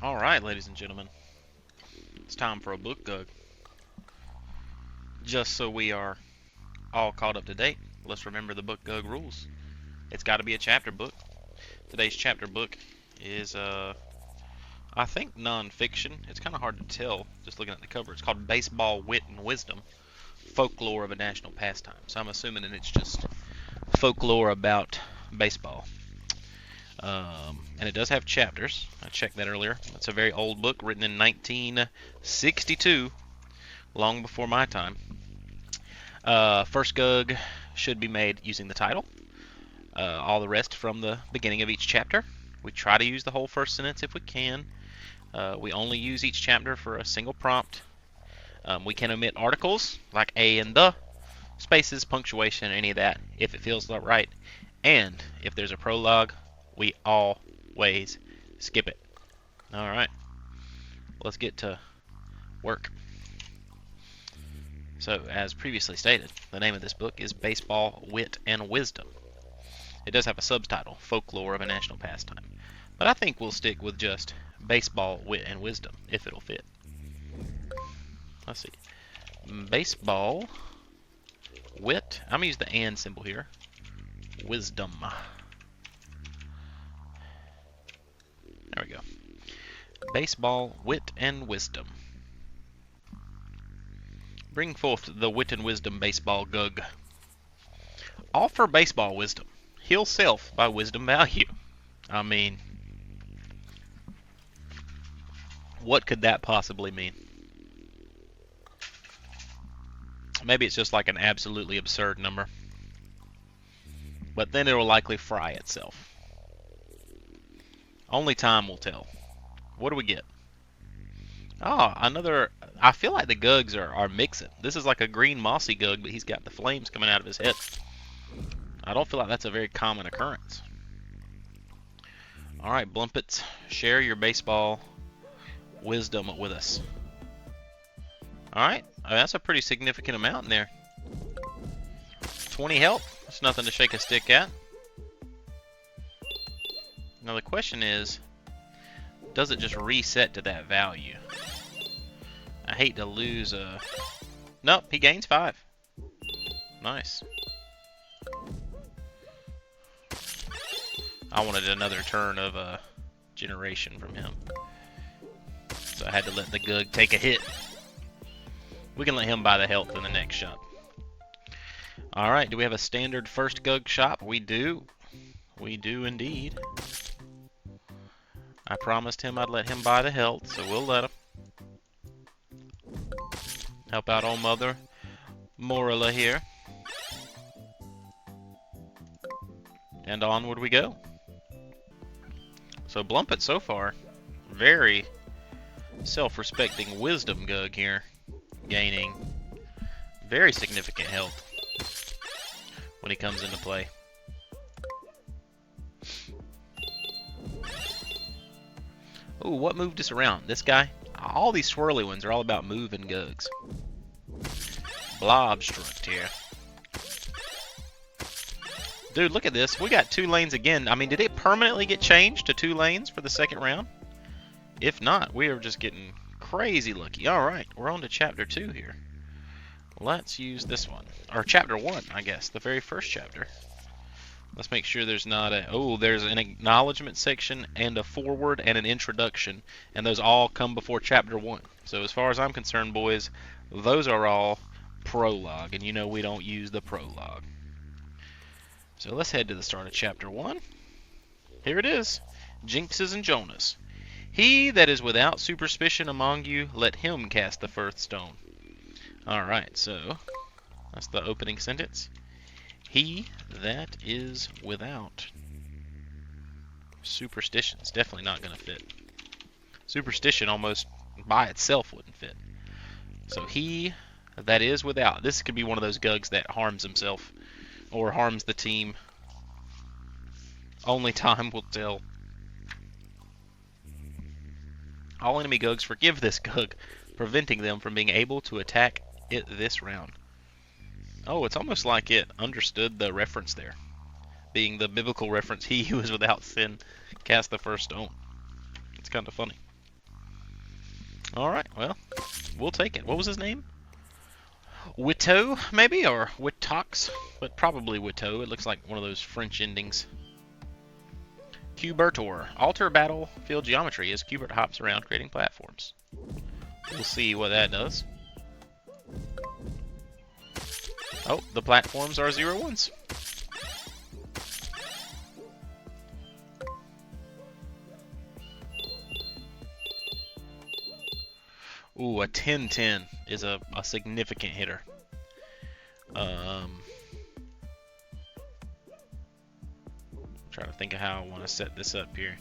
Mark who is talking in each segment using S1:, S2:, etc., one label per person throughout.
S1: Alright, ladies and gentlemen, it's time for a book gug. Just so we are all caught up to date, let's remember the book gug rules. It's got to be a chapter book. Today's chapter book is, I think, non-fiction. It's kind of hard to tell just looking at the cover. It's called Baseball, Wit and Wisdom, Folklore of a National Pastime. So I'm assuming that it's just folklore about baseball. And it does have chapters. I checked that earlier. It's a very old book, written in 1962, long before my time. First GUG should be made using the title. All the rest from the beginning of each chapter. We try to use the whole first sentence if we can. We only use each chapter for a single prompt. We can omit articles like a and the, spaces, punctuation, any of that if it feels right. And if there's a prologue, we always skip it. Alright, let's get to work. So, as previously stated, the name of this book is Baseball, Wit and Wisdom. It does have a subtitle, Folklore of a National Pastime. But I think we'll stick with just Baseball, Wit and Wisdom, if it'll fit. Let's see. Baseball, Wit, I'm going to use the and symbol here. Wisdom. There we go. Baseball, Wit and Wisdom. Bring forth the Wit and Wisdom Baseball GUG. Offer baseball wisdom. Heal self by wisdom value. I mean, what could that possibly mean? Maybe it's just like an absolutely absurd number. But then it will likely fry itself. Only time will tell. What do we get? Oh, another... I feel like the GUGs are mixing. This is like a green mossy GUG, but he's got the flames coming out of his head. I don't feel like that's a very common occurrence. Alright, Blumpets, share your baseball wisdom with us. Alright, that's a pretty significant amount in there. 20 help. That's nothing to shake a stick at. Now the question is, does it just reset to that value? I hate to lose a... Nope, he gains 5. Nice. I wanted another turn of generation from him. So I had to let the GUG take a hit. We can let him buy the health in the next shop. Alright, do we have a standard first GUG shop? We do. We do indeed. I promised him I'd let him buy the health, so we'll let him. Help out old Mother Morilla here. And onward we go. So Blumpet so far, very self-respecting wisdom GUG here, gaining very significant health when he comes into play. Ooh, what moved us around? This guy? All these swirly ones are all about moving GUGs. Blobstruct here. Dude, look at this. We got 2 lanes again. I mean, did it permanently get changed to 2 lanes for the second round? If not, we are just getting crazy lucky. Alright, we're on to chapter 2 here. Let's use this one. Or chapter 1, I guess. The very first chapter. Let's make sure there's not a... Oh, there's an acknowledgement section and a foreword and an introduction. And those all come before chapter 1. So as far as I'm concerned, boys, those are all prologue. And you know we don't use the prologue. So let's head to the start of chapter 1. Here it is. Jinxes and Jonas. He that is without superstition among you, let him cast the first stone. Alright, so that's the opening sentence. He that is without superstition is definitely not going to fit. Superstition almost by itself wouldn't fit. So he that is without. This could be one of those GUGs that harms himself or harms the team. Only time will tell. All enemy GUGs forgive this GUG, preventing them from being able to attack it this round. Oh, it's almost like it understood the reference there. Being the biblical reference, he who is without sin cast the first stone. It's kind of funny. Alright, well, we'll take it. What was his name? Witto, maybe? Or Wittox? But probably Witto. It looks like one of those French endings. Cubertor. Alter battlefield geometry as Cubert hops around creating platforms. We'll see what that does. Oh, the platforms are 0-1s. Ooh, a 10-10 is a significant hitter. Trying to think of how I want to set this up here.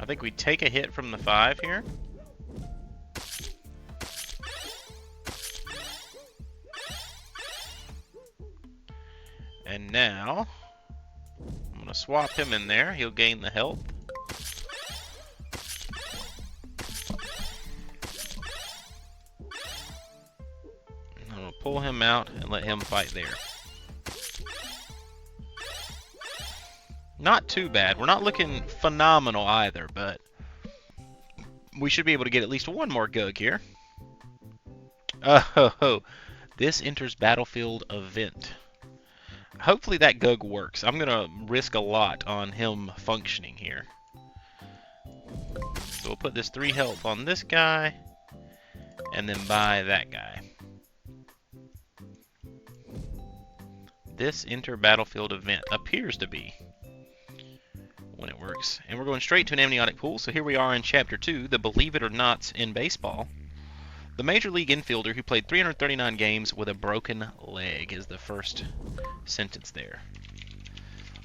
S1: I think we take a hit from the 5 here. And now, I'm going to swap him in there. He'll gain the health. I'm going to pull him out and let him fight there. Not too bad. We're not looking phenomenal either, but we should be able to get at least one more GUG here. Oh, this enters battlefield event. Hopefully that GUG works. I'm going to risk a lot on him functioning here. So we'll put this 3 health on this guy, and then buy that guy. This enter battlefield event appears to be when it works. And we're going straight to an amniotic pool. So here we are in Chapter 2, the Believe It or Nots in baseball. The Major League infielder who played 339 games with a broken leg is the first sentence there.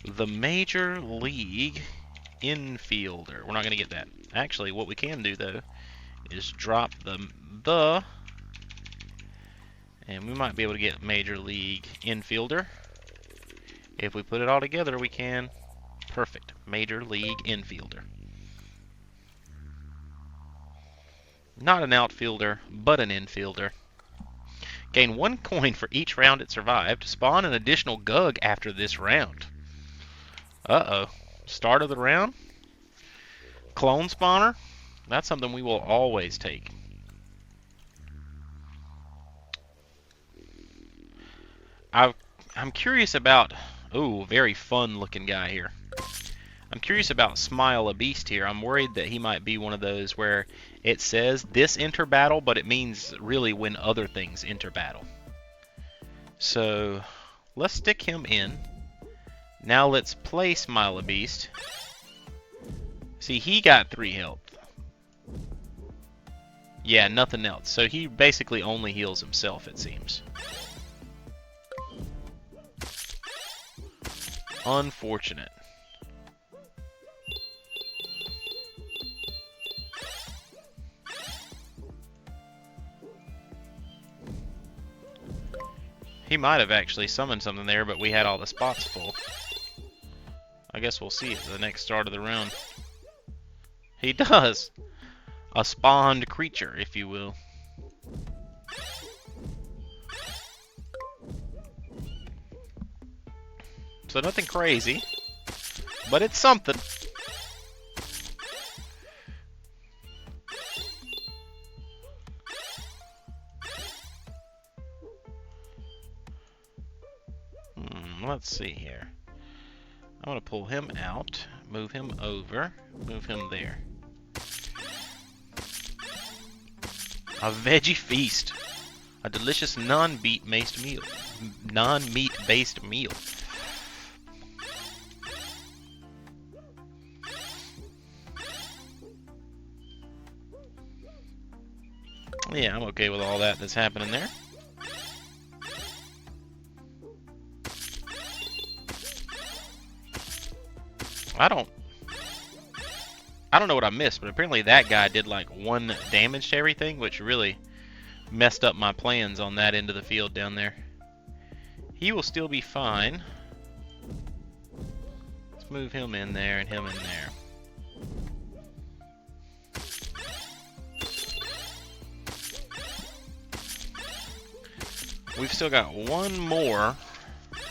S1: The Major League infielder. We're not going to get that. Actually, what we can do, though, is drop the, and we might be able to get Major League infielder. If we put it all together, we can. Perfect. Major League infielder. Not an outfielder, but an infielder. Gain 1 coin for each round it survived. Spawn an additional GUG after this round. Uh-oh. Start of the round? Clone spawner? That's something we will always take. I'm curious about... Ooh, very fun looking guy here. I'm curious about Smile a Beast here. I'm worried that he might be one of those where it says this enter battle, but it means really when other things enter battle. So let's stick him in. Now let's play Smile a Beast. See, he got 3 health. Yeah, nothing else. So he basically only heals himself, it seems. Unfortunate. He might have actually summoned something there, but we had all the spots full. I guess we'll see at the next start of the round. He does. A spawned creature, if you will. So nothing crazy, but it's something. Let's see here. I'm going to pull him out, move him over, move him there. A veggie feast. A delicious non-meat based meal. Non-meat based meal. Yeah, I'm okay with all that that's happening there. I don't know what I missed, but apparently that guy did like 1 damage to everything, which really messed up my plans on that end of the field down there. He will still be fine. Let's move him in there and him in there. We've still got 1 more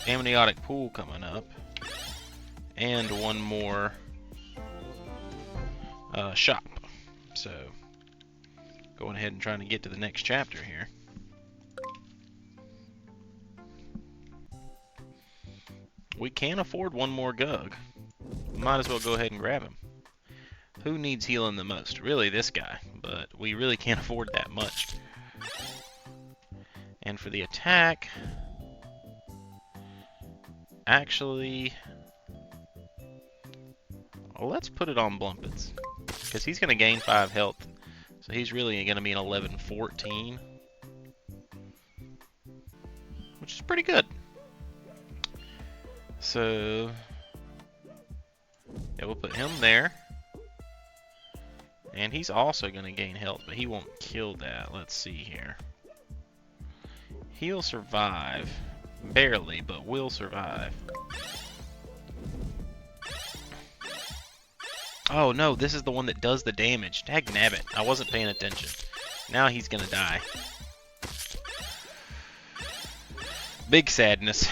S1: amniotic pool coming up. And 1 more shop. So, going ahead and trying to get to the next chapter here. We can afford one more Gug. Might as well go ahead and grab him. Who needs healing the most? Really, this guy, but we really can't afford that much. And for the attack, actually, well, let's put it on Blumpets, because he's going to gain 5 health, so he's really going to be an 11-14, which is pretty good. So, yeah, we'll put him there. And he's also going to gain health, but he won't kill that. Let's see here. He'll survive. Barely, but will survive. Oh no, this is the one that does the damage. Dagnabbit, I wasn't paying attention. Now he's going to die. Big sadness.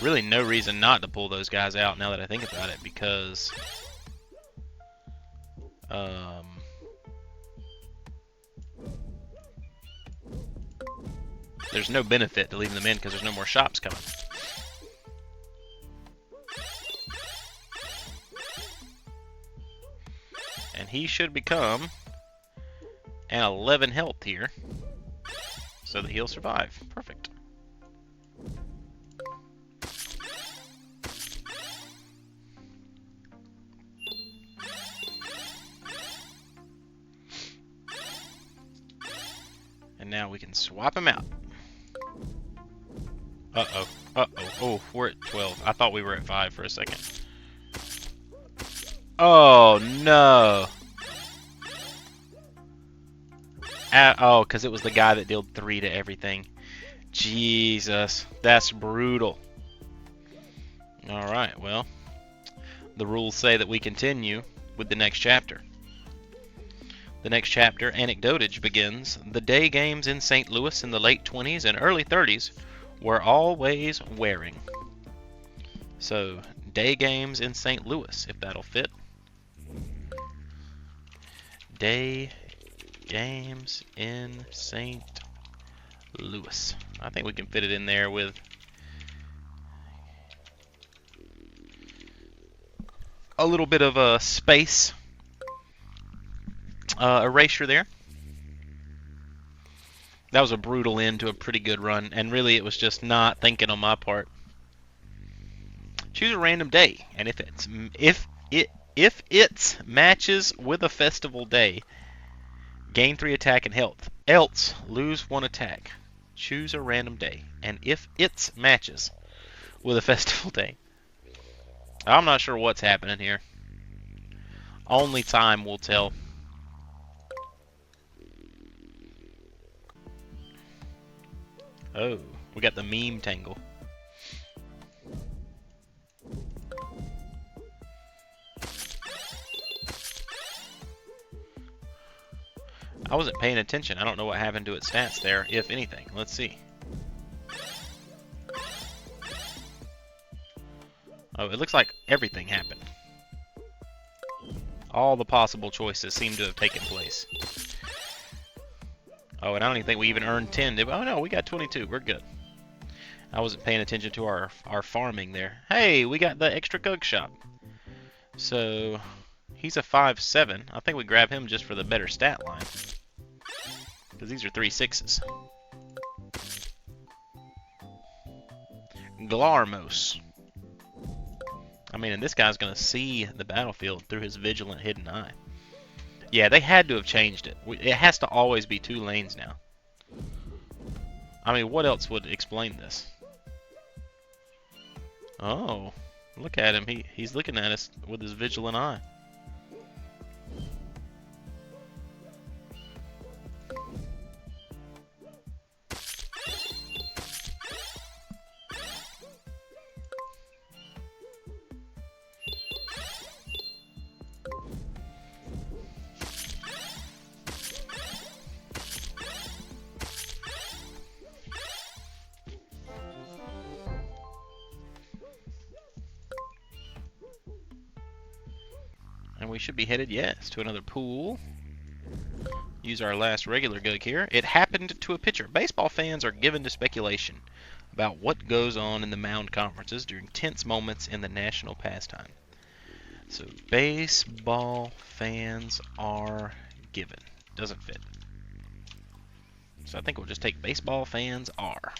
S1: Really no reason not to pull those guys out now that I think about it, because there's no benefit to leaving them in because there's no more shops coming. And he should become an 11 health here so that he'll survive. Perfect. And now we can swap him out. Uh-oh. Uh-oh. Oh, we're at 12. I thought we were at 5 for a second. Oh, no. Oh, because it was the guy that dealt 3 to everything. Jesus. That's brutal. Alright, well. The rules say that we continue with the next chapter. The next chapter, Anecdotage, begins. The day games in St. Louis in the late 20s and early 30s were always wearing. So, day games in St. Louis, if that'll fit. Day games in St. Louis. I think we can fit it in there with a little bit of a space erasure there. That was a brutal end to a pretty good run, and really it was just not thinking on my part. Choose a random day, and if it matches with a festival day, gain 3 attack and health. Else, lose 1 attack. Choose a random day, and if it matches with a festival day. I'm not sure what's happening here. Only time will tell. Oh, we got the meme tangle. I wasn't paying attention. I don't know what happened to its stats there, if anything. Let's see. Oh, it looks like everything happened. All the possible choices seem to have taken place. Oh, and I don't even think we even earned 10. Oh no, we got 22. We're good. I wasn't paying attention to our farming there. Hey, we got the extra Gug shop. So, he's a 5-7. I think we grab him just for the better stat line. Because these are 3 6s. Glarmos. I mean, and this guy's going to see the battlefield through his vigilant hidden eye. Yeah, they had to have changed it. It has to always be 2 lanes now. I mean, what else would explain this? Oh, look at him. He's looking at us with his vigilant eye. And we should be headed, yes, to another pool. Use our last regular GUG here. It happened to a pitcher. Baseball fans are given to speculation about what goes on in the mound conferences during tense moments in the national pastime. So baseball fans are given. Doesn't fit. So I think we'll just take baseball fans are.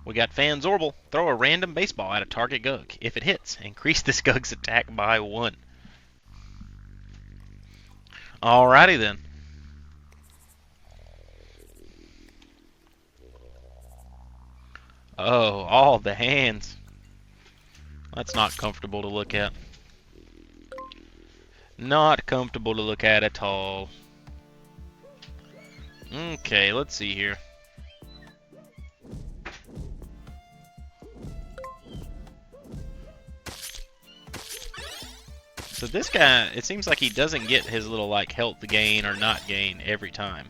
S1: We got Fanzorble. Throw a random baseball at a target GUG. If it hits, increase this GUG's attack by 1. Alrighty then. Oh, all the hands. That's not comfortable to look at. Not comfortable to look at all. Okay, let's see here. So this guy, it seems like he doesn't get his little like health gain or not gain every time.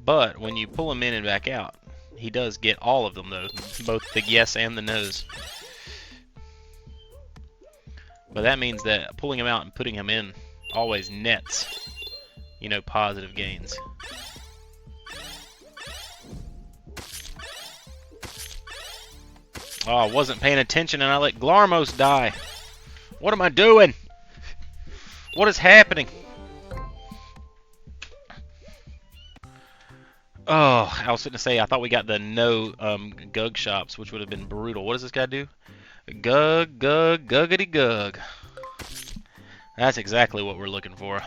S1: But when you pull him in and back out, he does get all of them though, both the yes and the no's. But that means that pulling him out and putting him in always nets, you know, positive gains. Oh, I wasn't paying attention and I let Glarmos die. What am I doing? What is happening? Oh, I was going to say, I thought we got the no GUG shops, which would have been brutal. What does this guy do? GUG, GUG, GUGity GUG. That's exactly what we're looking for.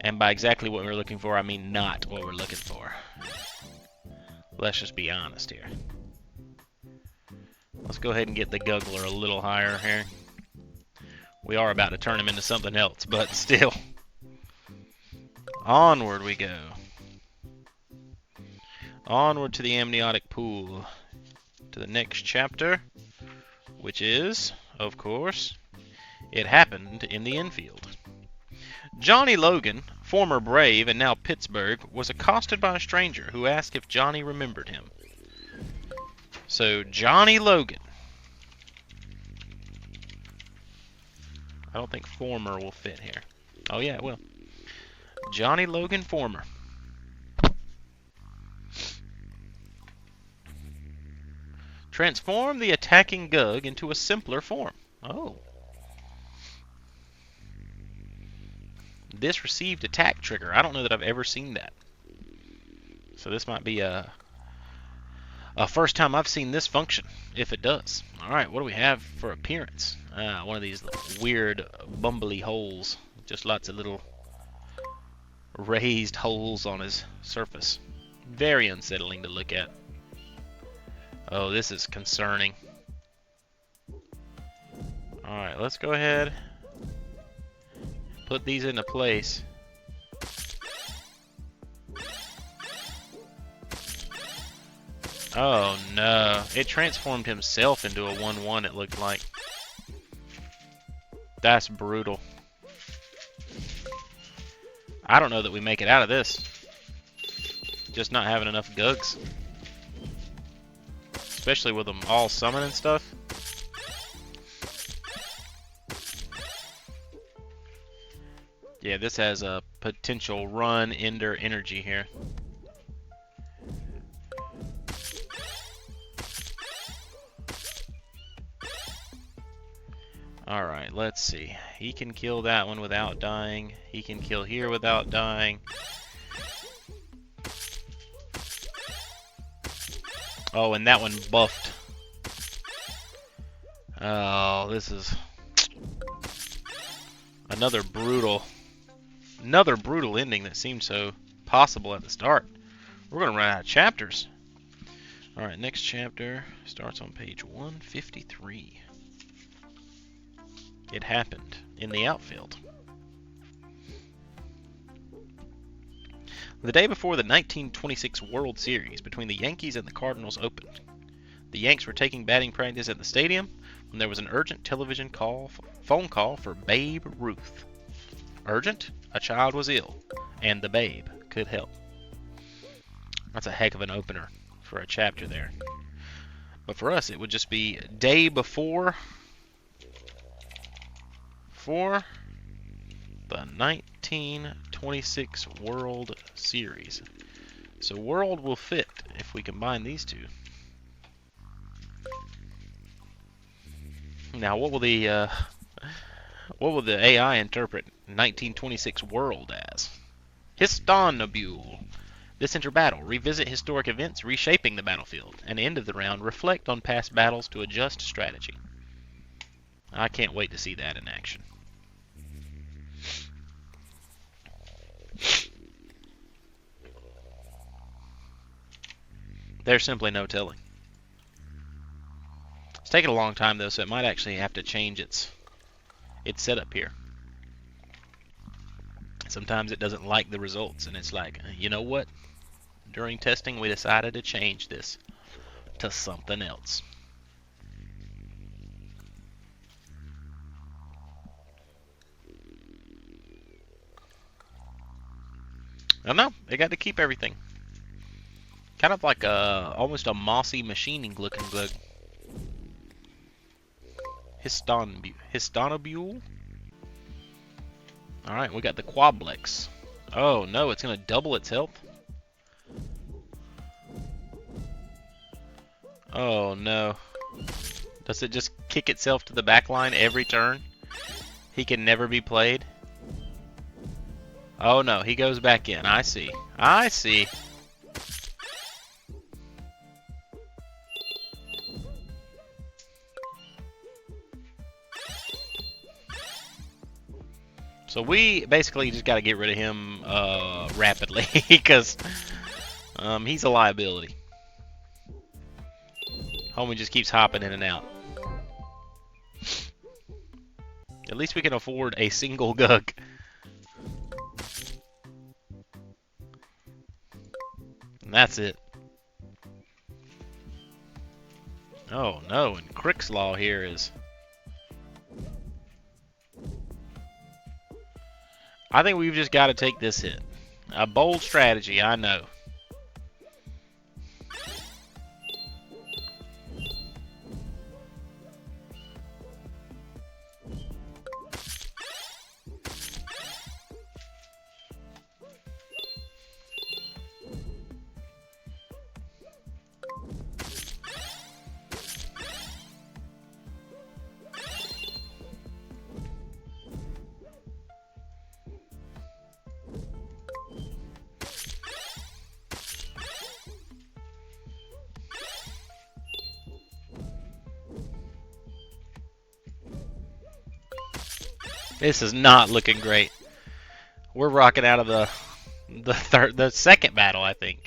S1: And by exactly what we're looking for, I mean not what we're looking for. Let's just be honest here. Let's go ahead and get the Guggler a little higher here. We are about to turn him into something else, but still. Onward we go. Onward to the amniotic pool. To the next chapter, which is, of course, It Happened in the Infield. Johnny Logan, former Brave and now Pittsburgh, was accosted by a stranger who asked if Johnny remembered him. So, Johnny Logan. I don't think former will fit here. Oh yeah, it will. Johnny Logan, former. Transform the attacking GUG into a simpler form. Oh. This received attack trigger. I don't know that I've ever seen that. So this might be a first time I've seen this function, if it does. Alright, what do we have for appearance? One of these weird bumbly holes. Just lots of little raised holes on his surface. Very unsettling to look at. Oh, this is concerning. Alright, let's go ahead. Put these into place. Oh no, it transformed himself into a 1-1 it looked like. That's brutal. I don't know that we make it out of this. Just not having enough GUGs. Especially with them all summoning stuff. Yeah, this has a potential run ender energy here. Alright, let's see. He can kill that one without dying. He can kill here without dying. Oh, and that one buffed. Oh, this is another brutal ending that seemed so possible at the start. We're going to run out of chapters. Alright, next chapter starts on page 153. It Happened in the Outfield. The day before the 1926 World Series between the Yankees and the Cardinals opened, the Yanks were taking batting practice at the stadium when there was an urgent phone call for Babe Ruth. Urgent? A child was ill, and the babe could help. That's a heck of an opener for a chapter there. But for us, it would just be day before for the 1926 World Series. So world will fit if we combine these two. Now, what will the AI interpret 1926 world as? Histonobule. This enter battle, revisit historic events reshaping the battlefield, and end of the round, reflect on past battles to adjust strategy. I can't wait to see that in action. There's simply no telling. It's taken a long time though, so it might actually have to change its setup here. Sometimes it doesn't like the results, and it's like, you know what? During testing, we decided to change this to something else. I don't know. They got to keep everything. Kind of like almost a mossy machining looking bug. Histonobule. Alright, we got the Quablex. Oh no, it's going to double its health? Oh no. Does it just kick itself to the back line every turn? He can never be played? Oh no, he goes back in. I see. I see. So we basically just got to get rid of him rapidly because he's a liability. Homie just keeps hopping in and out. At least we can afford a single GUG. And that's it. Oh no, and Crick's Law here is... I think we've just got to take this hit. A bold strategy, I know. This is not looking great. We're rocking out of the second battle, I think,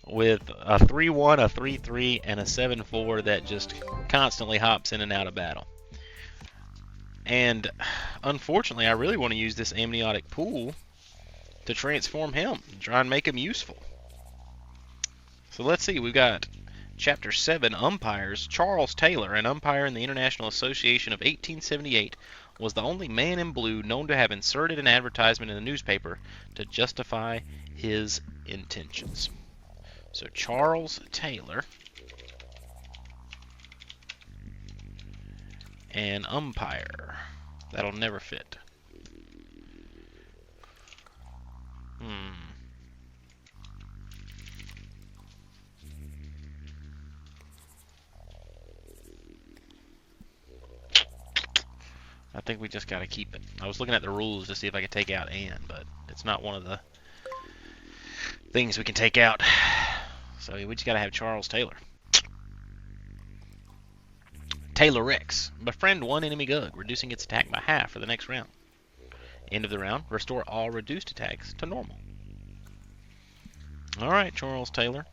S1: with a 3-1, a 3-3, and a 7-4 that just constantly hops in and out of battle. And unfortunately, I really want to use this amniotic pool to transform him, try and make him useful. So let's see, we've got Chapter 7, Umpires. Charles Taylor, an umpire in the International Association of 1878, was the only man in blue known to have inserted an advertisement in the newspaper to justify his intentions. So Charles Taylor, an umpire. That'll never fit. I think we just got to keep it. I was looking at the rules to see if I could take out "and," but it's not one of the things we can take out. So we just got to have Charles Taylor. Taylor Rex. Befriend one enemy GUG, reducing its attack by half for the next round. End of the round, restore all reduced attacks to normal. Alright, Charles Taylor.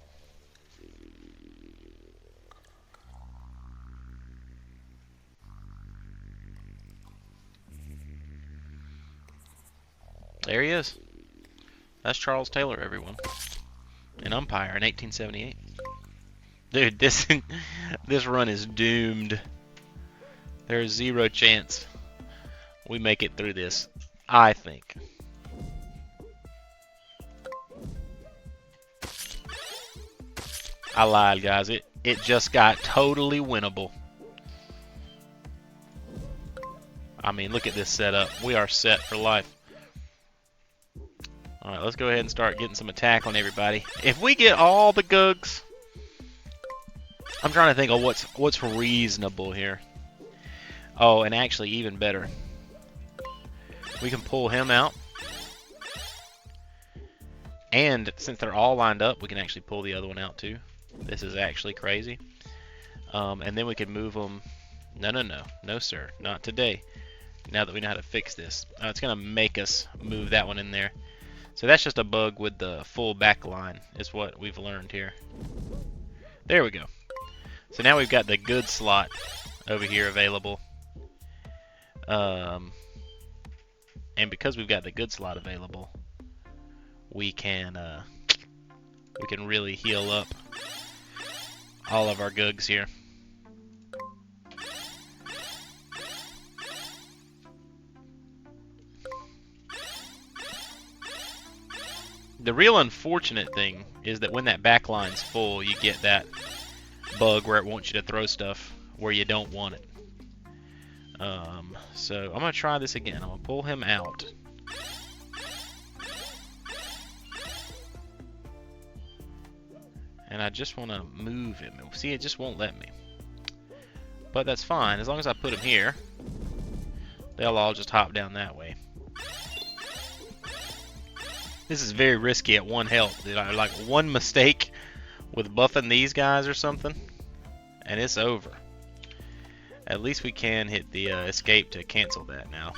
S1: There he is. That's Charles Taylor, everyone. An umpire in 1878. Dude, this run is doomed. There's zero chance we make it through this, I think. I lied, guys. It just got totally winnable. I mean, look at this setup. We are set for life. Alright, let's go ahead and start getting some attack on everybody. If we get all the gugs, I'm trying to think of what's reasonable here. Oh, and actually even better, we can pull him out. And since they're all lined up, we can actually pull the other one out too. This is actually crazy. And then we can move them. No, sir, not today. Now that we know how to fix this, it's gonna make us move that one in there. So that's just a bug with the full back line, is what we've learned here. There we go. So now we've got the good slot over here available. And because we've got the good slot available, we can really heal up all of our gugs here. The real unfortunate thing is that when that back line's full, you get that bug where it wants you to throw stuff where you don't want it. So I'm going to try this again. I'm going to pull him out. And I just want to move him. See, it just won't let me. But that's fine. As long as I put him here, they'll all just hop down that way. This is very risky at 1 health. Like one mistake with buffing these guys or something, and it's over. At least we can hit the escape to cancel that now.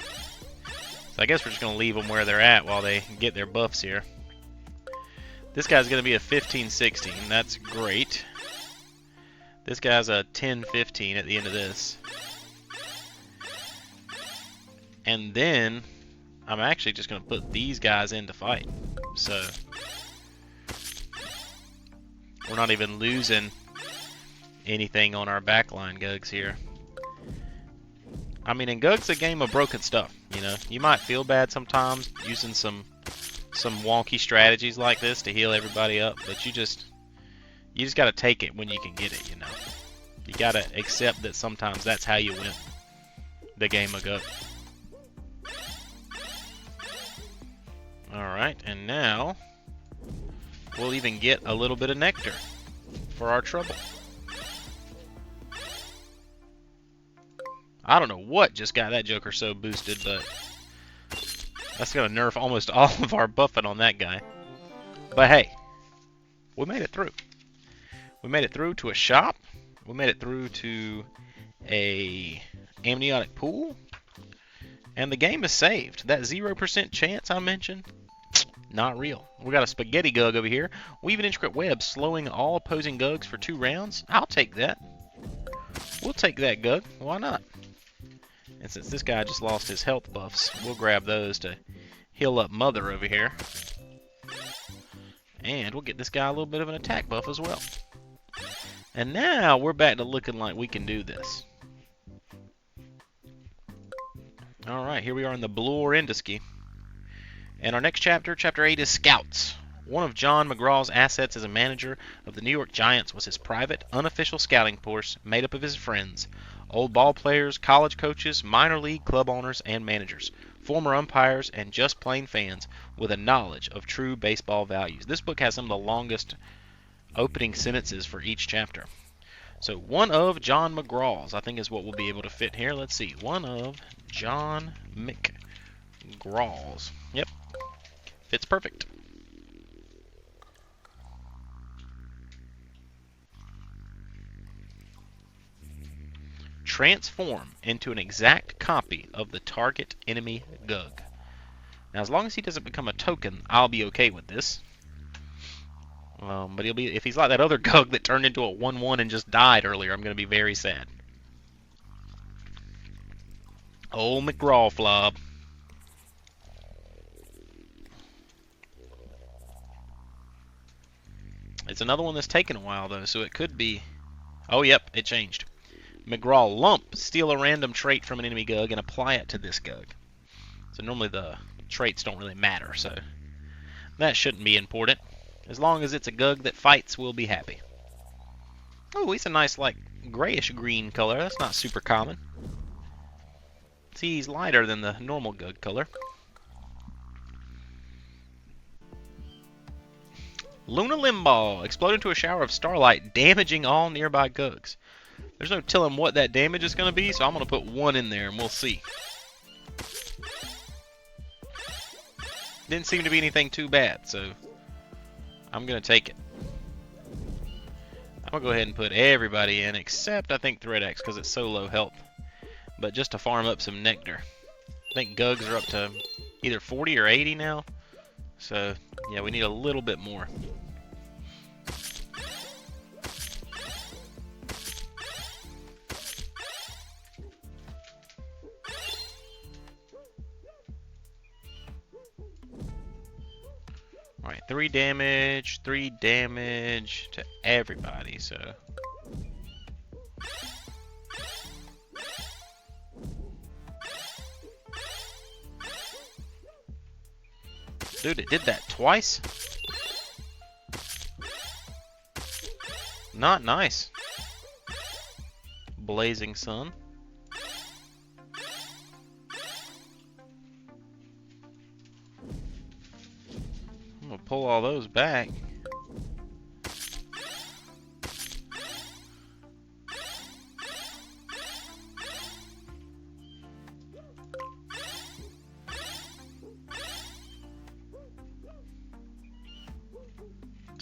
S1: So I guess we're just going to leave them where they're at while they get their buffs here. This guy's going to be a 15-16. That's great. This guy's a 10-15 at the end of this. And then I'm actually just going to put these guys in to fight. So we're not even losing anything on our backline gugs here. I mean, in GUG's a game of broken stuff, you know. You might feel bad sometimes using some wonky strategies like this to heal everybody up, but you just got to take it when you can get it, you know. You got to accept that sometimes that's how you win the game of GUG. Alright, and now we'll even get a little bit of nectar for our trouble. I don't know what just got that Joker so boosted, but that's going to nerf almost all of our buffing on that guy. But hey, we made it through. We made it through to a shop. We made it through to a amniotic pool. And the game is saved. That 0% chance I mentioned, not real. We got a spaghetti GUG over here. Weave an intricate web, slowing all opposing GUGs for 2 rounds. I'll take that. We'll take that GUG. Why not? And since this guy just lost his health buffs, we'll grab those to heal up Mother over here. And we'll get this guy a little bit of an attack buff as well. And now we're back to looking like we can do this. Alright, here we are in the Bloor Indusky. And our next chapter, Chapter 8, is Scouts. One of John McGraw's assets as a manager of the New York Giants was his private, unofficial scouting force made up of his friends, old ball players, college coaches, minor league club owners, and managers, former umpires, and just plain fans with a knowledge of true baseball values. This book has some of the longest opening sentences for each chapter. So one of John McGraw's, I think, is what we'll be able to fit here. Let's see. One of John McGraw's. Yep. Fits perfect. Transform into an exact copy of the target enemy GUG. Now, as long as he doesn't become a token, I'll be okay with this. But if he's like that other GUG that turned into a 1-1 and just died earlier, I'm going to be very sad. Old McGraw Flob. another one that's taken a while, though, so it could be... Oh, yep, it changed. McGraw Lump. Steal a random trait from an enemy GUG and apply it to this GUG. So normally the traits don't really matter, so that shouldn't be important. As long as it's a GUG that fights, we'll be happy. Oh, he's a nice, like, grayish-green color. That's not super common. See, he's lighter than the normal GUG color. Luna Limbaugh. Explode into a shower of starlight, damaging all nearby GUGs. There's no telling what that damage is going to be, so I'm going to put 1 in there, and we'll see. Didn't seem to be anything too bad, so I'm going to take it. I'm going to go ahead and put everybody in, except I think ThreadX, because it's so low health. But just to farm up some nectar. I think GUGs are up to either 40 or 80 now. So, yeah, we need a little bit more. Alright, 3 damage to everybody, so... Dude, it did that twice? Not nice. Blazing Sun. I'm gonna pull all those back.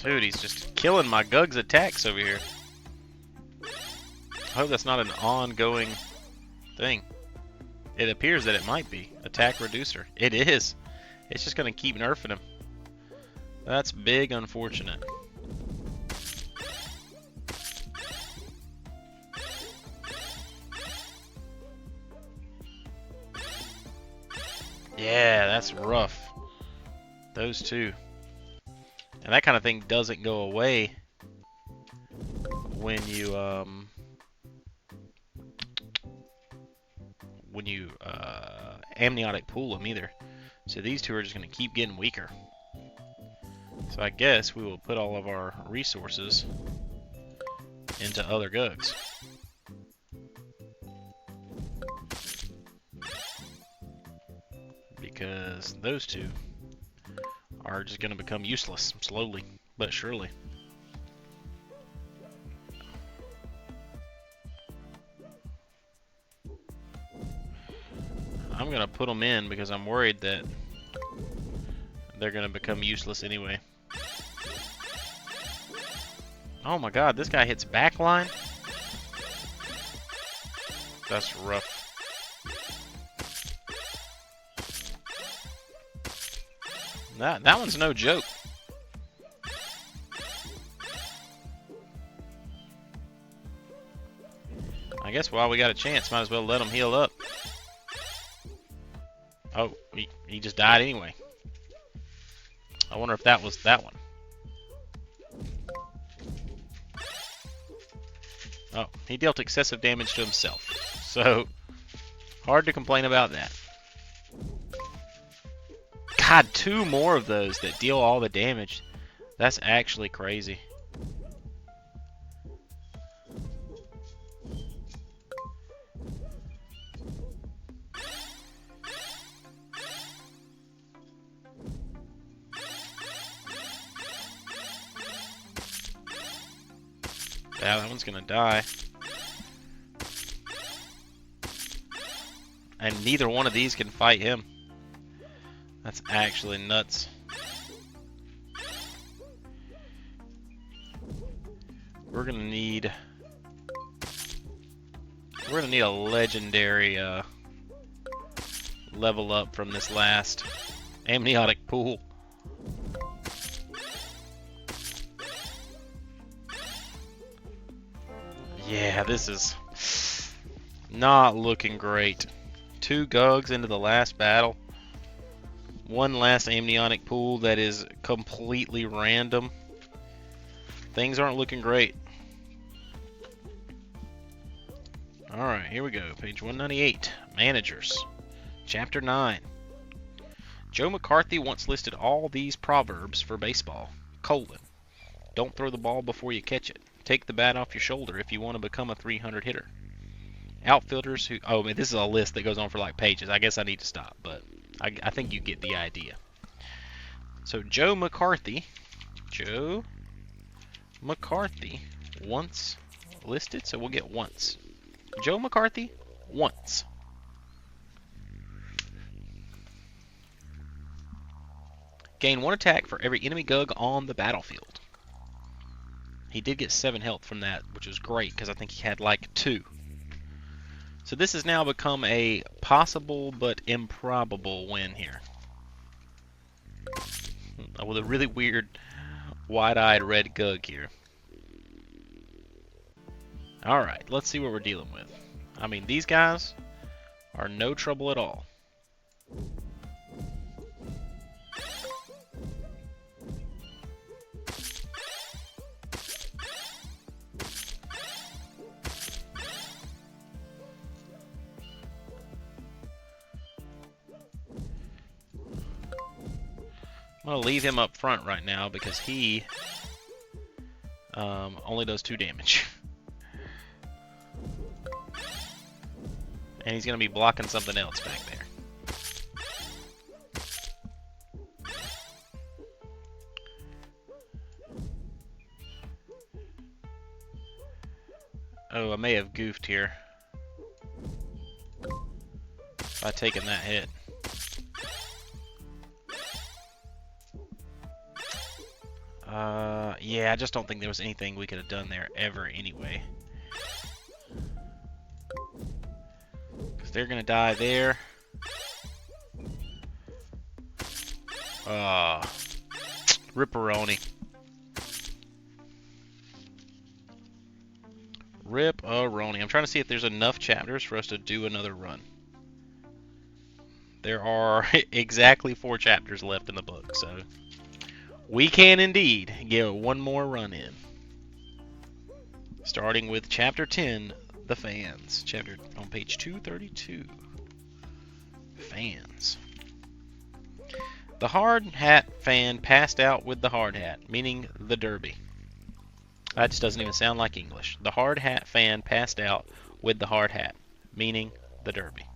S1: Dude, he's just killing my GUG's attacks over here. I hope that's not an ongoing thing. It appears that it might be. Attack reducer. It is. It's just going to keep nerfing him. That's big unfortunate. Yeah, that's rough. Those two. And that kind of thing doesn't go away when you amniotic pool them either. So these two are just going to keep getting weaker. So I guess we will put all of our resources into other GUGs. Because those two are just going to become useless slowly but surely. I'm going to put them in because I'm worried that they're going to become useless anyway. Oh my god, this guy hits backline? That's rough. That one's no joke. I guess while we got a chance, might as well let him heal up. Oh, he just died anyway. I wonder if that was that one. Oh, he dealt excessive damage to himself. So, hard to complain about that. God, 2 more of those that deal all the damage. That's actually crazy. Yeah, that one's gonna die. And neither one of these can fight him. That's actually nuts. We're gonna need a legendary level up from this last amniotic pool. Yeah, this is not looking great. 2 GUGs into the last battle. 1 last amniotic pool that is completely random. Things aren't looking great. Alright, here we go. Page 198. Managers. Chapter 9. Joe McCarthy once listed all these proverbs for baseball. Colon. Don't throw the ball before you catch it. Take the bat off your shoulder if you want to become a 300 hitter. Outfielders who... Oh, man, this is a list that goes on for like pages. I guess I need to stop, but I think you get the idea. So Joe McCarthy once listed, so we'll get once. Joe McCarthy once. Gain 1 attack for every enemy GUG on the battlefield. He did get 7 health from that, which was great because I think he had like 2. So this has now become a possible but improbable win here. With a really weird wide-eyed red GUG here. Alright, let's see what we're dealing with. I mean, these guys are no trouble at all. I'm going to leave him up front right now because he only does 2 damage. And he's going to be blocking something else back there. Oh, I may have goofed here by taking that hit. Yeah, I just don't think there was anything we could have done there ever anyway. Because they're going to die there. Ripperoni. Rip-a-roni. I'm trying to see if there's enough chapters for us to do another run. There are exactly 4 chapters left in the book, so we can indeed get one more run in. Starting with Chapter 10, The Fans. Chapter on page 232. Fans. The hard hat fan passed out with the hard hat, meaning the derby. That just doesn't even sound like English. The hard hat fan passed out with the hard hat, meaning the derby.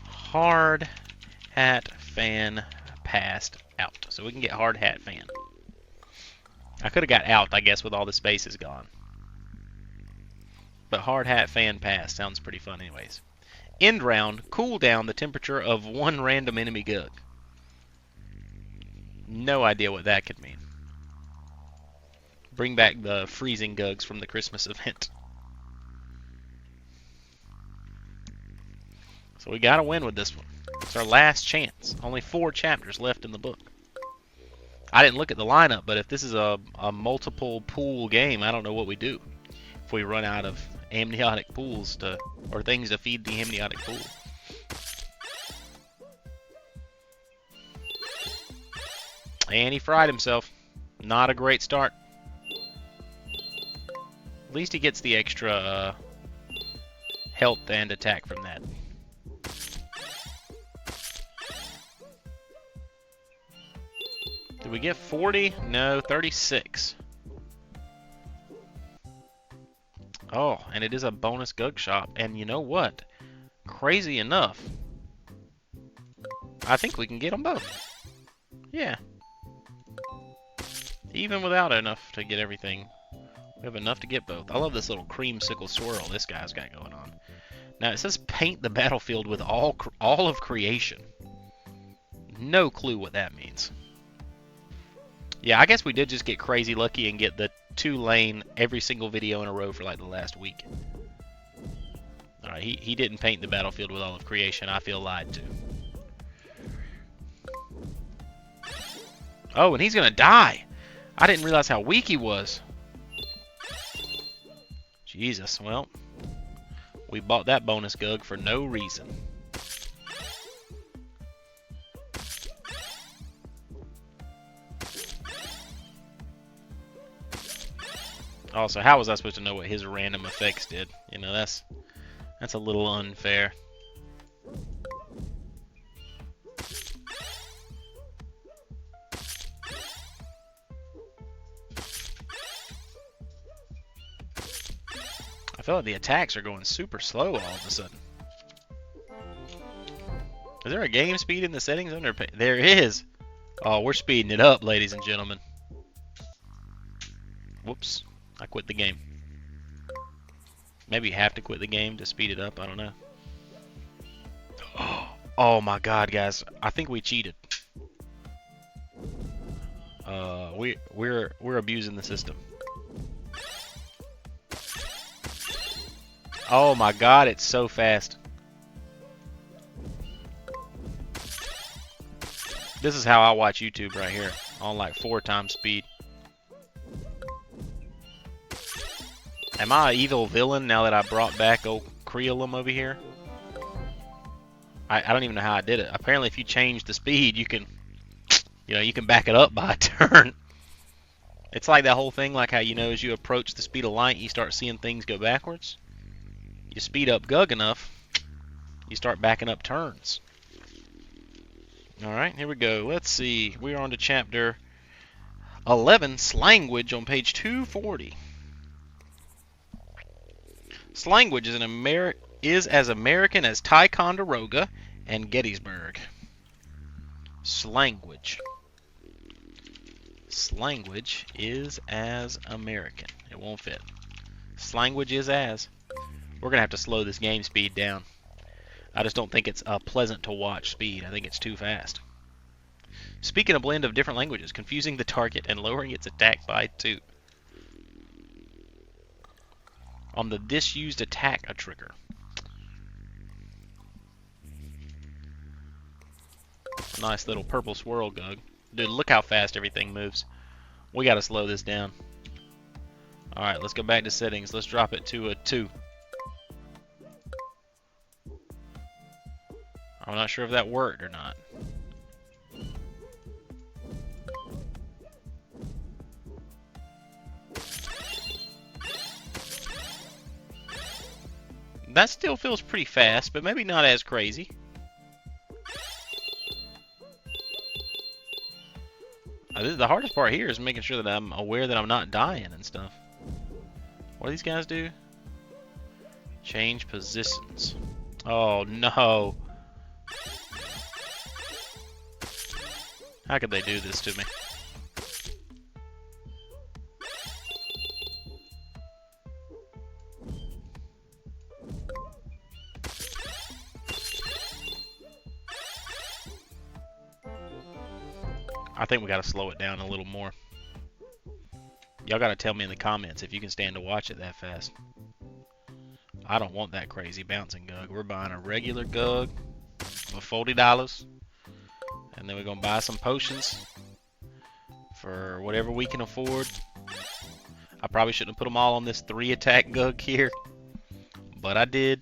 S1: Hard hat fan passed out. So we can get hard hat fan. I could have got out, I guess, with all the spaces gone. But hard hat fan passed sounds pretty fun anyways. End round, cool down the temperature of 1 random enemy GUG. No idea what that could mean. Bring back the freezing GUGs from the Christmas event. So we gotta win with this one. It's our last chance. Only 4 chapters left in the book. I didn't look at the lineup, but if this is a multiple pool game, I don't know what we do. If we run out of amniotic pools or things to feed the amniotic pool. And he fried himself. Not a great start. At least he gets the extra health and attack from that. Did we get 40? No, 36. Oh, and it is a bonus GUG shop. And you know what? Crazy enough, I think we can get them both. Yeah. Even without enough to get everything, we have enough to get both. I love this little creamsicle swirl this guy's got going on. Now, it says paint the battlefield with all of creation. No clue what that means. Yeah, I guess we did just get crazy lucky and get the 2-lane every single video in a row for like the last week. Alright, he didn't paint the battlefield with all of creation. I feel lied to. Oh, and he's gonna die! I didn't realize how weak he was. Jesus, well, we bought that bonus GUG for no reason. Also, how was I supposed to know what his random effects did? You know, that's a little unfair. I feel like the attacks are going super slow all of a sudden. Is there a game speed in the settings? There is. Oh, we're speeding it up, ladies and gentlemen. Whoops. I quit the game. Maybe you have to quit the game to speed it up. I don't know. Oh my God, guys! I think we cheated. We're abusing the system. Oh my God! It's so fast. This is how I watch YouTube right here, on like 4 times speed. Am I an evil villain now that I brought back old Creolum over here? I don't even know how I did it. Apparently, if you change the speed, you can, you can back it up by a turn. It's like that whole thing, like how, as you approach the speed of light, you start seeing things go backwards. You speed up GUG enough, you start backing up turns. Alright, here we go. Let's see. We're on to chapter 11, Slanguage, on page 240. Slanguage is as American as Ticonderoga and Gettysburg. Slanguage. Slanguage is as American. It won't fit. Slanguage is as. We're going to have to slow this game speed down. I just don't think it's a pleasant to watch speed. I think it's too fast. Speaking a blend of different languages, confusing the target and lowering its attack by 2. On the disused attack a trigger. Nice little purple swirl GUG. Dude, look how fast everything moves. We gotta slow this down. Alright, let's go back to settings. Let's drop it to a 2. I'm not sure if that worked or not. That still feels pretty fast, but maybe not as crazy. The hardest part here is making sure that I'm aware that I'm not dying and stuff. What do these guys do? Change positions. Oh no. How could they do this to me? I think we gotta slow it down a little more. Y'all gotta tell me in the comments if you can stand to watch it that fast. I don't want that crazy bouncing GUG. We're buying a regular GUG for $40. And then we're gonna buy some potions for whatever we can afford. I probably shouldn't have put them all on this 3 attack GUG here, but I did.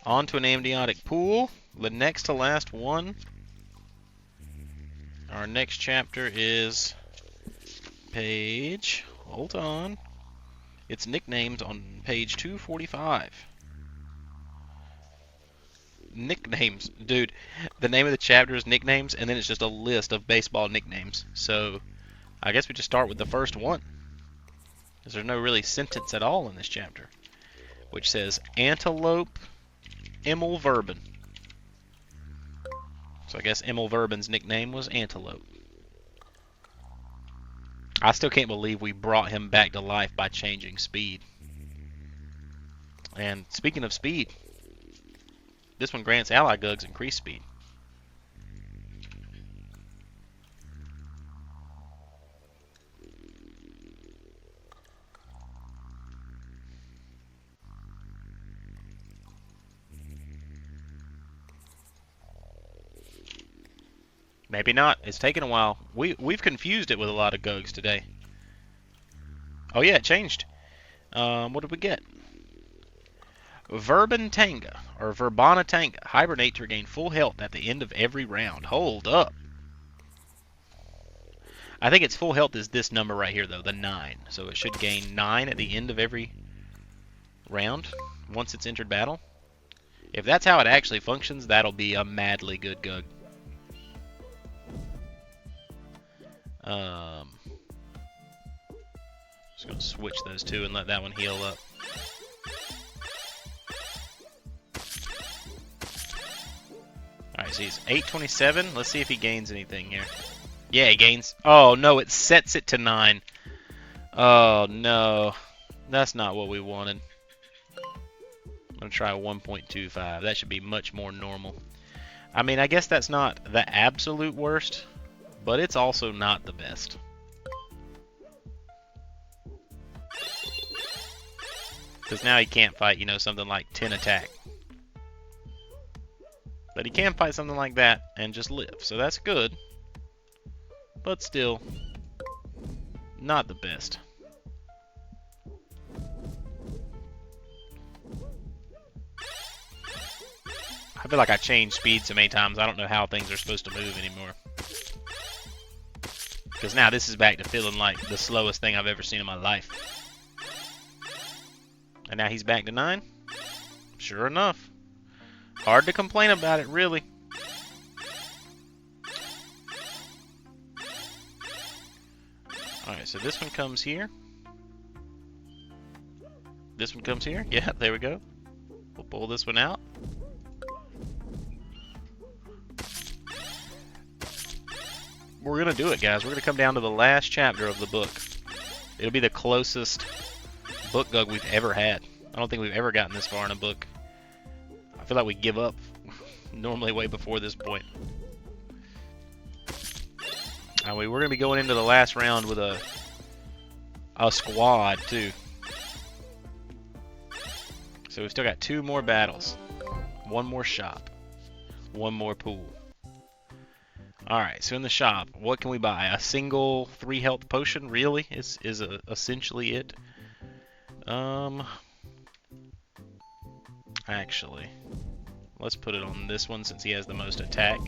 S1: On to an amniotic pool, the next to last one. Our next chapter is page, hold on, it's nicknames on page 245. Nicknames, dude, the name of the chapter is nicknames, and then it's just a list of baseball nicknames. So I guess we just start with the first one, because there's no really sentence at all in this chapter, which says Antelope Emil Verbin. So I guess Emil Verbin's nickname was Antelope. I still can't believe we brought him back to life by changing speed. And speaking of speed, this one grants ally GUGs increased speed. Maybe not. It's taken a while. We've confused it with a lot of GUGs today. Oh yeah, it changed. What did we get? Verbantanga, or Verbanatanga. Hibernate to regain full health at the end of every round. Hold up. I think its full health is this number right here, though, the 9. So it should gain 9 at the end of every round once it's entered battle. If that's how it actually functions, that'll be a madly good GUG. Just going to switch those two and let that one heal up. Alright, so he's 827. Let's see if he gains anything here. Yeah, he gains. Oh, no, it sets it to 9. Oh, no. That's not what we wanted. I'm going to try 1.25. That should be much more normal. I mean, I guess that's not the absolute worst, but it's also not the best. Because now he can't fight, you know, something like 10 attack. But he can fight something like that and just live. So that's good. But still, not the best. I feel like I changed speed so many times, I don't know how things are supposed to move anymore. Because now this is back to feeling like the slowest thing I've ever seen in my life. And now he's back to 9. Sure enough. Hard to complain about it, really. Alright, so this one comes here. This one comes here. Yeah, there we go. We'll pull this one out. We're going to do it, guys. We're going to come down to the last chapter of the book. It'll be the closest book GUG we've ever had. I don't think we've ever gotten this far in a book. I feel like we give up normally way before this point. Anyway, we're going to be going into the last round with a squad, too. So we've still got 2 more battles. 1 more shop. 1 more pool. Alright, so in the shop, what can we buy? A single 3 health potion, really? Is essentially it. Actually, let's put it on this one since he has the most attack.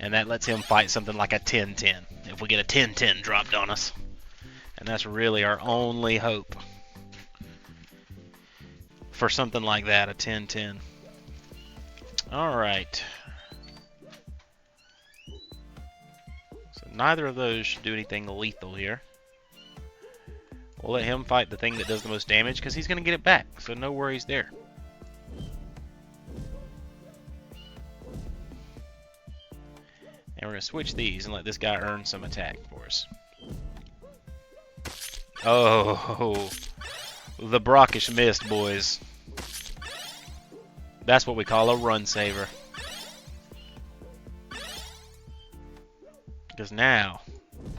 S1: And that lets him fight something like a 10-10. If we get a 10-10 dropped on us. And that's really our only hope. For something like that, a 10-10. Alright. So neither of those should do anything lethal here. We'll let him fight the thing that does the most damage because he's going to get it back. So no worries there. And we're going to switch these and let this guy earn some attack for us. Oh, the brockish mist, boys. That's what we call a run saver. Because now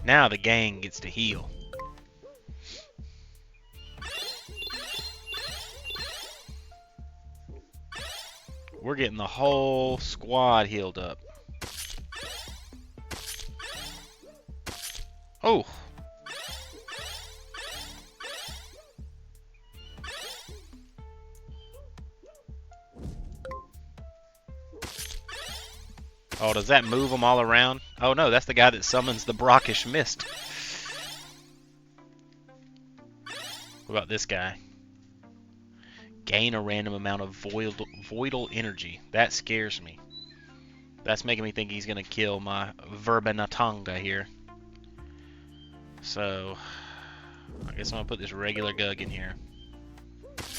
S1: the gang gets to heal. We're getting the whole squad healed up. Oh! Oh, does that move them all around? Oh no, that's the guy that summons the brockish mist. What about this guy? Gain a random amount of voidal energy. That scares me. That's making me think he's going to kill my Verbenatanga here. So, I guess I'm going to put this regular GUG in here.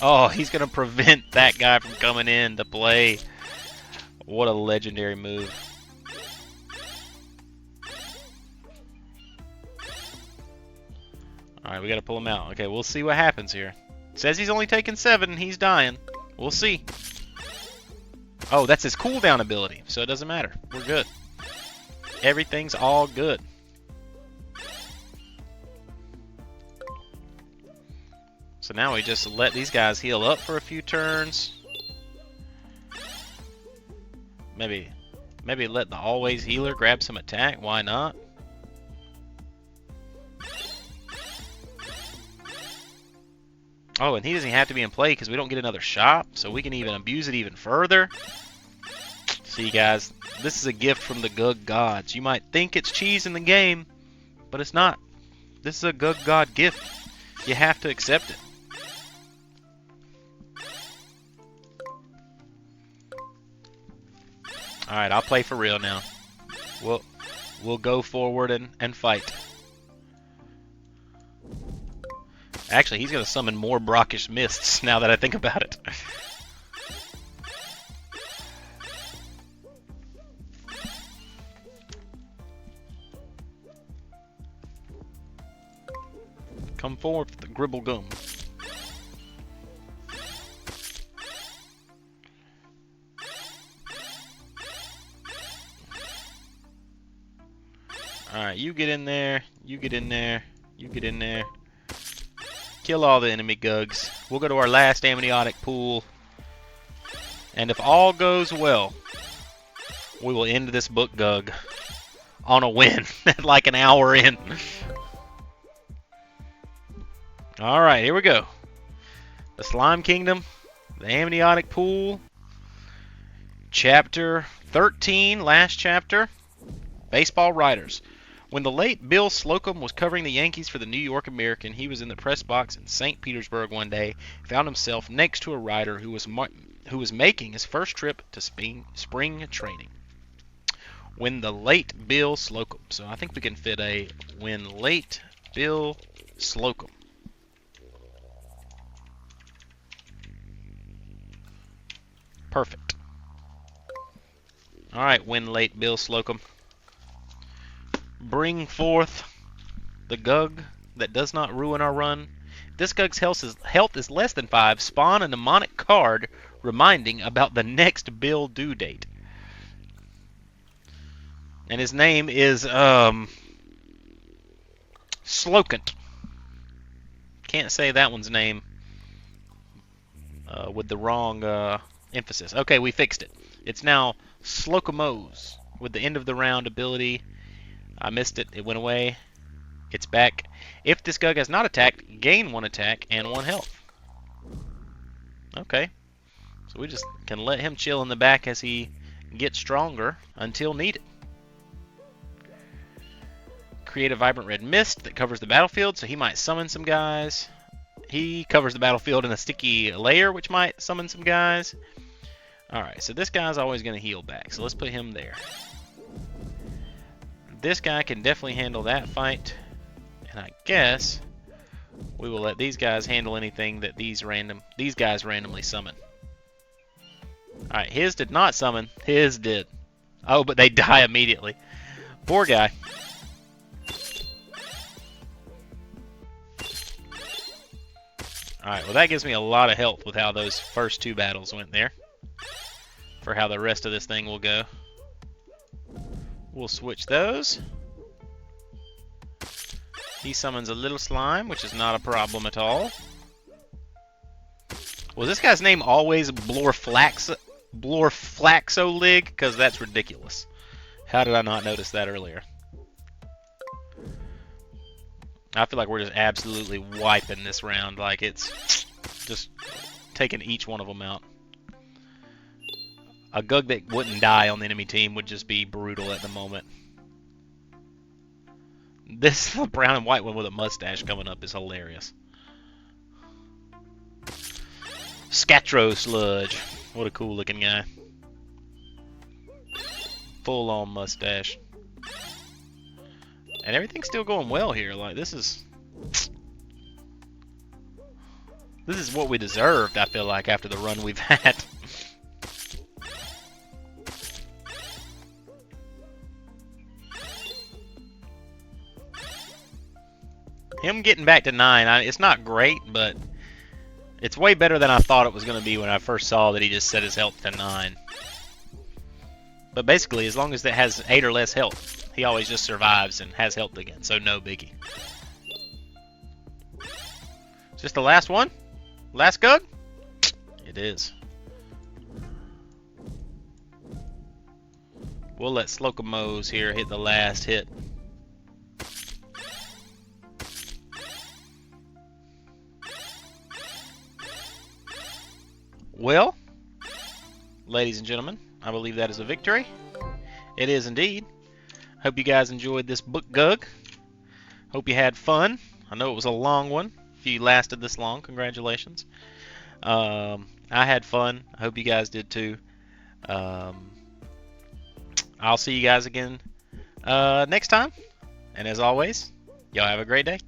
S1: Oh, he's going to prevent that guy from coming in to play. What a legendary move. Alright, we got to pull him out. Okay, we'll see what happens here. Says he's only taking 7 and he's dying. We'll see. Oh, that's his cooldown ability, so it doesn't matter. We're good. Everything's all good. So now we just let these guys heal up for a few turns. Maybe let the always healer grab some attack. Why not? Oh, and he doesn't have to be in play because we don't get another shop, so we can even abuse it even further. See, guys, this is a gift from the GUG gods. You might think it's cheese in the game, But it's not. This is a GUG God gift. You have to accept it. Alright, I'll play for real now. We'll go forward and fight. Actually, he's going to summon more brackish mists now that I think about it. Come forth, the gribble gum. Alright, you get in there, you get in there, you get in there. Kill all the enemy gugs. We'll go to our last amniotic pool. And if all goes well, we will end this book GUG on a win at like an hour in. Alright, here we go. The Slime Kingdom, the amniotic pool, chapter 13, last chapter, baseball writers. When the late Bill Slocum was covering the Yankees for the New York American, he was in the press box in St. Petersburg one day, found himself next to a writer who was making his first trip to spring training. When the late Bill Slocum. So I think we can fit a when late Bill Slocum. Perfect. Alright, when late Bill Slocum. Bring forth the GUG that does not ruin our run. If this GUG's health is less than 5, spawn a mnemonic card reminding about the next bill due date. And his name is Slocant. Can't say that one's name with the wrong emphasis. Okay, we fixed it. It's now Slocumose with the end of the round ability. I missed it. It went away. It's back. If this GUG has not attacked, gain 1 attack and 1 health. Okay. So we just can let him chill in the back as he gets stronger until needed. Create a vibrant red mist that covers the battlefield, so he might summon some guys. He covers the battlefield in a sticky layer, which might summon some guys. Alright, so this guy's always going to heal back, so let's put him there. This guy can definitely handle that fight, and I guess we will let these guys handle anything that these guys randomly summon. Alright, his did not summon, his did. Oh, but they die immediately. Poor guy. Alright, well that gives me a lot of health with how those first 2 battles went there. For how the rest of this thing will go. We'll switch those. He summons a little slime, which is not a problem at all. Was this guy's name always Blorflaxolig? Because that's ridiculous. How did I not notice that earlier? I feel like we're just absolutely wiping this round. Like it's just taking each one of them out. A GUG that wouldn't die on the enemy team would just be brutal at the moment. This brown and white one with a mustache coming up is hilarious. Scatro Sludge. What a cool looking guy. Full on mustache. And everything's still going well here. Like this is what we deserved, I feel like, after the run we've had. Him getting back to 9, it's not great, but it's way better than I thought it was going to be when I first saw that he just set his health to 9. But basically, as long as it has 8 or less health, he always just survives and has health again, so no biggie. Is this the last one? Last GUG? It is. We'll let Slocumose here hit the last hit. Well, ladies and gentlemen, I believe that is a victory. It is indeed. Hope you guys enjoyed this book GUG. Hope you had fun. I know it was a long one. If you lasted this long, congratulations. I had fun. I hope you guys did too. Um, I'll see you guys again next time. And as always, y'all have a great day.